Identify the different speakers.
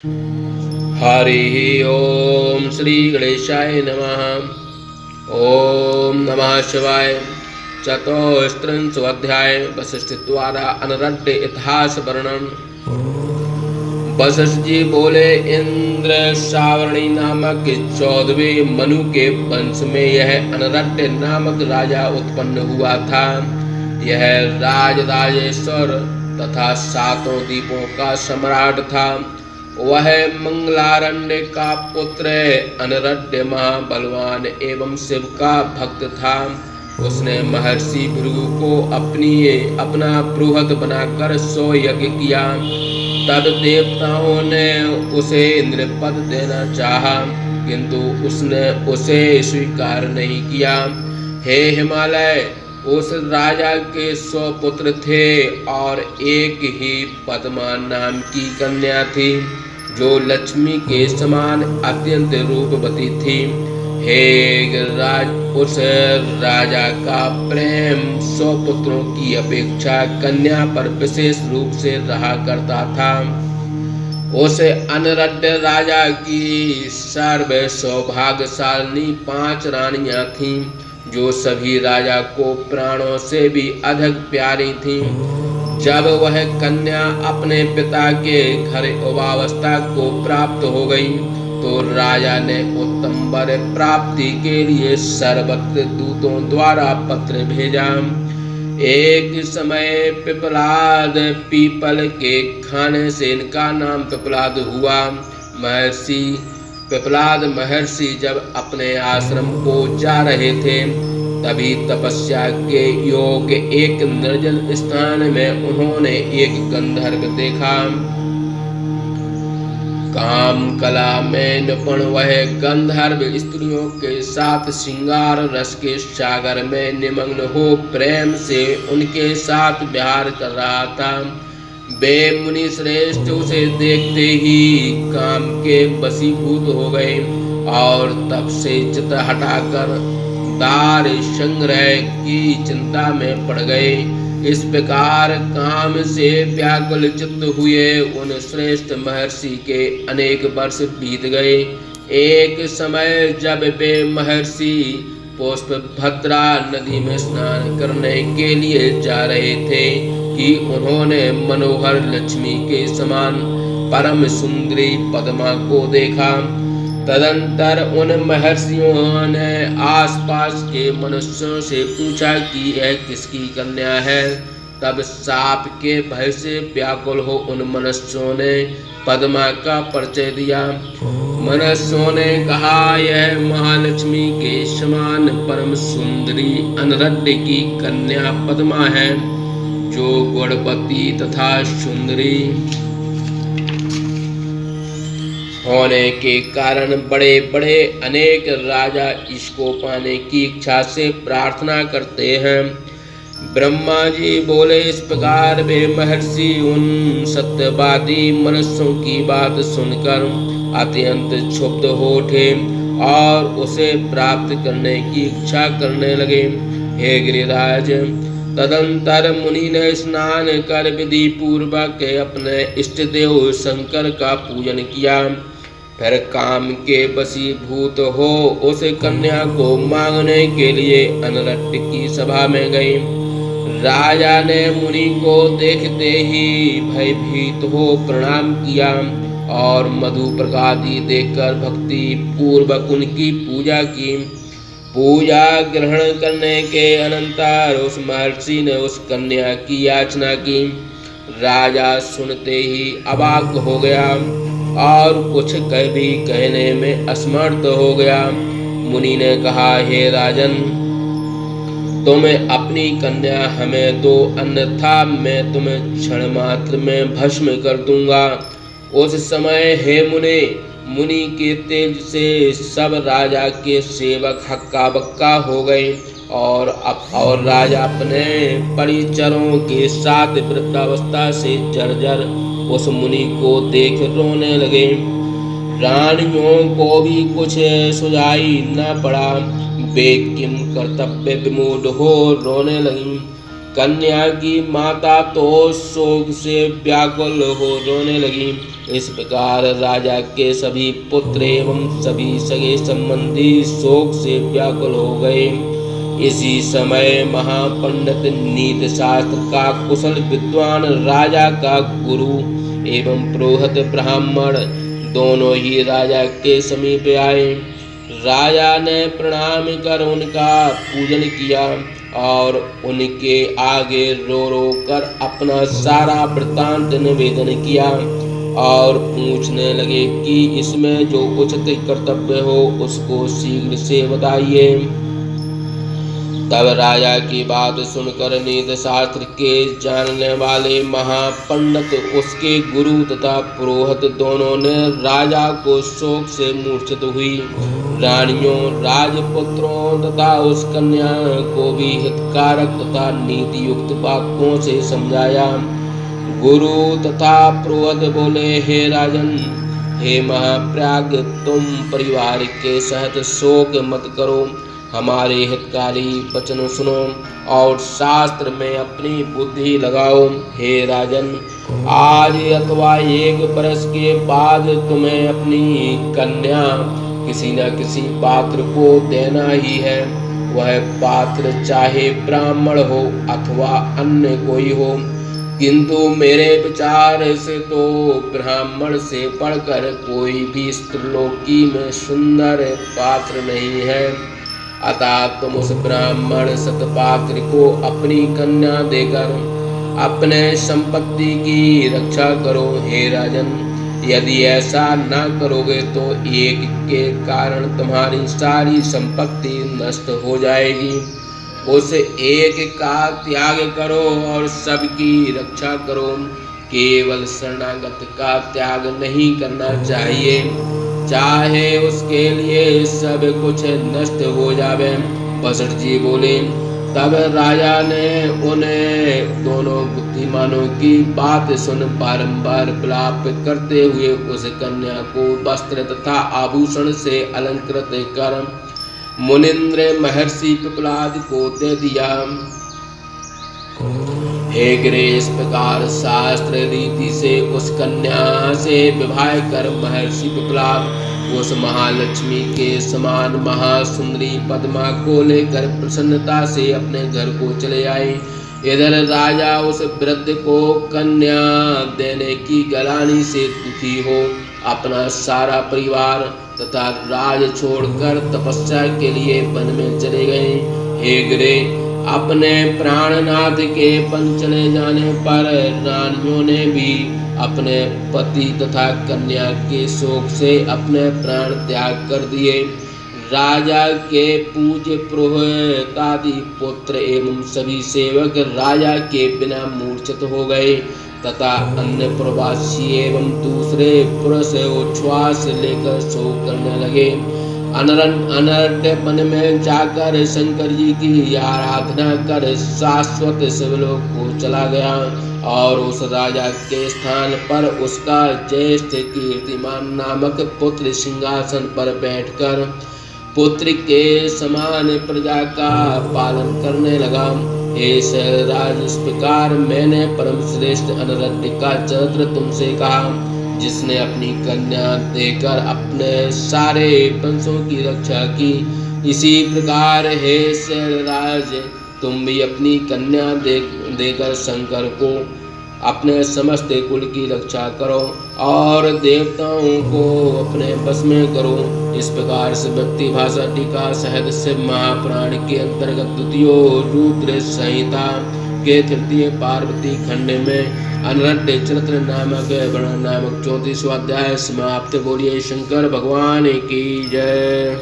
Speaker 1: हरि ओम श्री गणेशाय नमः। ओम नमः शिवाय। चतुस्त्रिंशोऽध्याय वशिष्ठ द्वारा अनरड्य इतिहास वर्णन। वशिष्ठ जी बोले, इंद्र सावरणी नामक 14वें मनु के वंश में यह अनरड्य नामक राजा उत्पन्न हुआ था। यह राजराजेश्वर तथा 7 द्वीपों का सम्राट था। वह मंगलारण्य का पुत्र अनरड्य महाबलवान एवं शिव का भक्त था। उसने महर्षि भृगु को अपना पुरोहित बनाकर 100 यज्ञ किया। तब देवताओं ने उसे इंद्र पद देना चाहा, किंतु उसने उसे स्वीकार नहीं किया। हे हिमालय, उस राजा के 100 पुत्र थे और एक ही पद्मा नाम की कन्या थी, जो लक्ष्मी के समान अत्यंत रूपवती थी। हे गिरिराज, उस राजा का प्रेम 100 पुत्रों की अपेक्षा कन्या पर विशेष रूप से रहा करता था। उस अनरड्य राजा की सर्व सौभाग्यशालिनी 5 रानियां थीं, जो सभी राजा को प्राणों से भी अधिक प्यारी थीं। जब वह कन्या अपने पिता के घर युवावस्था को प्राप्त हो गई, तो राजा ने उत्तम वर प्राप्ति के लिए सर्वत्र दूतों द्वारा पत्र भेजा। एक समय पिपलाद पीपल के खाने से इनका नाम पिपलाद हुआ। पिपलाद महर्षि जब अपने आश्रम को जा रहे थे, तभी तपस्या के योग्य एक निर्जन स्थान में उन्होंने एक गंधर्व देखा। काम कला में निपुण वह गंधर्व स्त्रियों के साथ श्रृंगार रस के सागर में निमग्न हो प्रेम से उनके साथ विहार कर रहा था। वे मुनि श्रेष्ठ उसे देखते ही काम के वशीभूत हो गए और तब से चित्त हटाकर दार संग्रह की चिंता में पड़ गए। इस प्रकार काम से व्याकुल चित्त हुए उन श्रेष्ठ महर्षि के अनेक वर्ष बीत गए। एक समय जब वे महर्षि पुष्पभद्रा नदी में स्नान करने के लिए जा रहे थे कि उन्होंने मनोहर लक्ष्मी के समान परम सुंदरी पद्मा को देखा। तदंतर उन महर्षियों ने आसपास के मनुष्यों से पूछा कि यह किसकी कन्या है। तब साप के भय से व्याकुल हो उन मनुष्यों ने पद्मा का परिचय दिया। मनुष्यों ने कहा, यह महालक्ष्मी के समान परम सुंदरी अनरड्य की कन्या पद्मा है, जो गुणवती तथा सुंदरी होने के कारण बड़े बड़े अनेक राजा इसको पाने की इच्छा से प्रार्थना करते हैं। ब्रह्मा जी बोले, इस प्रकार वे महर्षि उन सत्यवादी मनुष्यों की बात सुनकर अत्यंत क्षुब्ध हो उठे और उसे प्राप्त करने की इच्छा करने लगे। हे गिरिराज, तदंतर मुनि ने स्नान कर विधि पूर्वक अपने इष्ट देव शंकर का पूजन किया। फिर काम के वशीभूत हो उस कन्या को मांगने के लिए अनरड्य की सभा में गई। राजा ने मुनि को देखते ही भयभीत हो प्रणाम किया और मधु प्रसादी देकर भक्ति पूर्वक उनकी पूजा की। पूजा ग्रहण करने के अनंतर उस महर्षि ने उस कन्या की याचना की। राजा सुनते ही अवाक हो गया और कुछ भी कहने में असमर्थ हो गया। मुनि ने कहा, हे राजन, तुम अपनी कन्या हमें दो, अन्यथा मैं तुम्हें क्षण मात्र में भस्म कर दूंगा। उस समय हे मुनि के तेज से सब राजा के सेवक हक्का बक्का हो गए और राजा अपने परिचरों के साथ वृद्धावस्था से जर्जर उस मुनि को देख रोने लगे। रानियों को भी कुछ सुझाई न पड़ा। वे किम कर्तव्य विमूढ़ हो रोने लगी। कन्या की माता तो शोक से व्याकुल हो रोने लगी। इस प्रकार राजा के सभी पुत्र एवं सभी सगे संबंधी शोक से व्याकुल हो गए। इसी समय महापंडित नीति शास्त्र का कुशल विद्वान राजा का गुरु एवं पुरोहित ब्राह्मण दोनों ही राजा के समीप आए। राजा ने प्रणाम कर उनका पूजन किया और उनके आगे रो रो कर अपना सारा वृत्तांत निवेदन किया और पूछने लगे कि इसमें जो उचित कर्तव्य हो उसको शीघ्र से बताइए। तब राजा की बात सुनकर नीति शास्त्र के जानने वाले महापंडित उसके गुरु तथा पुरोहित दोनों ने राजा को शोक से मूर्छित हुई रानियों राजपुत्रों तथा उस कन्या को भी हितकारक तथा नीति युक्त वाक्यों से समझाया। गुरु तथा पुरोहित बोले, हे राजन, हे महाप्राज्ञ, तुम परिवार के सहित शोक मत करो, हमारे हितकारी वचन सुनो और शास्त्र में अपनी बुद्धि लगाओ। हे राजन, आज अथवा 1 वर्ष के बाद तुम्हें अपनी कन्या किसी न किसी पात्र को देना ही है। वह पात्र चाहे ब्राह्मण हो अथवा अन्य कोई हो, किंतु मेरे विचार से तो ब्राह्मण से बढ़कर कोई भी स्त्रीलोकी में सुंदर पात्र नहीं है। अतः तुम उस ब्राह्मण सतपात्र को अपनी कन्या देकर अपने संपत्ति की रक्षा करो। हे राजन, यदि ऐसा न करोगे तो एक के कारण तुम्हारी सारी संपत्ति नष्ट हो जाएगी। उस एक का त्याग करो और सबकी रक्षा करो। केवल शरणागत का त्याग नहीं करना चाहिए, चाहे उसके लिए सब कुछ नष्ट हो जावे। वशिष्ठ जी बोले, तब राजा ने उन्हें दोनों बुद्धिमानों की बात सुन बारंबार विलाप करते हुए उस कन्या को वस्त्र तथा आभूषण से अलंकृत कर मुनिंद्र महर्षि पिपलाद को दे दिया। हे गिरे, इस प्रकार शास्त्र रीति से उस कन्या से विवाह कर महर्षि पिपलाद उस महालक्ष्मी के समान महासुंदरी पद्मा को लेकर प्रसन्नता से अपने घर को चले आए। इधर राजा उस वृद्ध को कन्या देने की गलानी से दुखी हो अपना सारा परिवार तथा राज छोड़कर तपस्या के लिए वन में चले गए। हे गिरे, अपने प्राणनाथ के वन चले जाने पर रानियों ने भी अपने पति तथा कन्या के शोक से अपने प्राण त्याग कर दिए। राजा के पूज्य पुरोहित आदि पुत्र एवं सभी सेवक राजा के बिना मूर्छित हो गए तथा अन्य प्रवासी एवं दूसरे पुरुष उच्छ्वास लेकर शोक करने लगे। अनरण्य वन में जाकर शंकर जी की आराधना कर शाश्वत शिवलोक को चला गया और उस राजा के स्थान पर उसका ज्येष्ठ कीर्तिमान नामक पुत्र सिंहासन पर बैठकर पुत्र के समान प्रजा का पालन करने लगा। हे शैलराज, इस प्रकार मैंने परम श्रेष्ठ अनरण्य का चरित्र तुमसे कहा, जिसने अपनी कन्या देकर अपने सारे वंशों की रक्षा की। इसी प्रकार हे शैलराज, तुम भी अपनी कन्या देकर शंकर को अपने समस्त कुल की रक्षा करो और देवताओं को अपने बस में करो। इस प्रकार से भक्ति भाषा टीका सहित शिव महापुराण के अंतर्गत द्वितीय रुद्र संहिता के तृतीय पार्वती खंड में अनरण्य चरित्र नामक वर्णन नामक 34वां अध्याय समाप्त। बोलिए शंकर भगवान की जय।